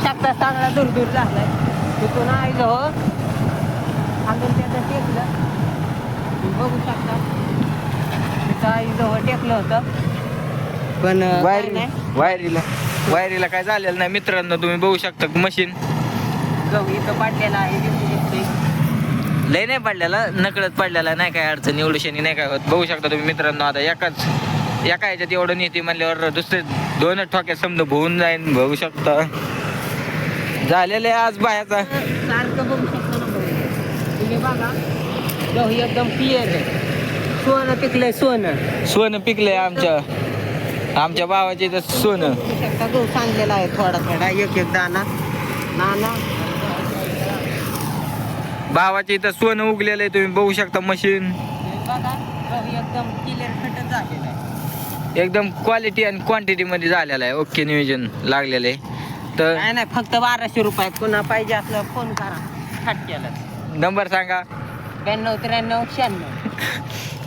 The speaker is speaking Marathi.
शकता चांगला दूर झालाय तिथून आईलं हो अजून त्याचं टेकलं बघू शकता तिथं आईजवळ टेकलं होतं पण वायरीला काय झालेलं नाही मित्रांनो. तुम्ही बघू शकता मशीन गहू इथं पाडलेला आहे लय नाही पडलेला, नकळत पडलेला, नाही काय अडचण एवढीशानी नाही काय होत. बघू शकता तुम्ही मित्रांनो. आता एका ह्याच्यात एवढं नेते म्हणल्यावर दुसरे 2 ठोक्यात समजा भुवून जाईन. बघू शकता झालेलं आहे आज बायाचा. सारखं बघू शकता ना तुम्ही बघा गहू एकदम क्लिअर आहे. सोनं पिकलंय सोनं पिकलंय आमच्या भावाचे इथं सोनं. बघू शकता गहू सांगलेला आहे थोडा एक दाना नाना भावाच्या इथं सोनं उगलेलं आहे. तुम्ही बघू शकता मशीन बघा गहू एकदम क्लिअर कट झालेला आहे. एकदम क्वालिटी आणि क्वांटिटी मध्ये झालेलं आहे. ओके नियोजन लागलेलं आहे. तर काय नाही फक्त 1200 रुपयात. पुन्हा पाहिजे असलं फोन करा. 60 केलं नंबर सांगा. 92 93 96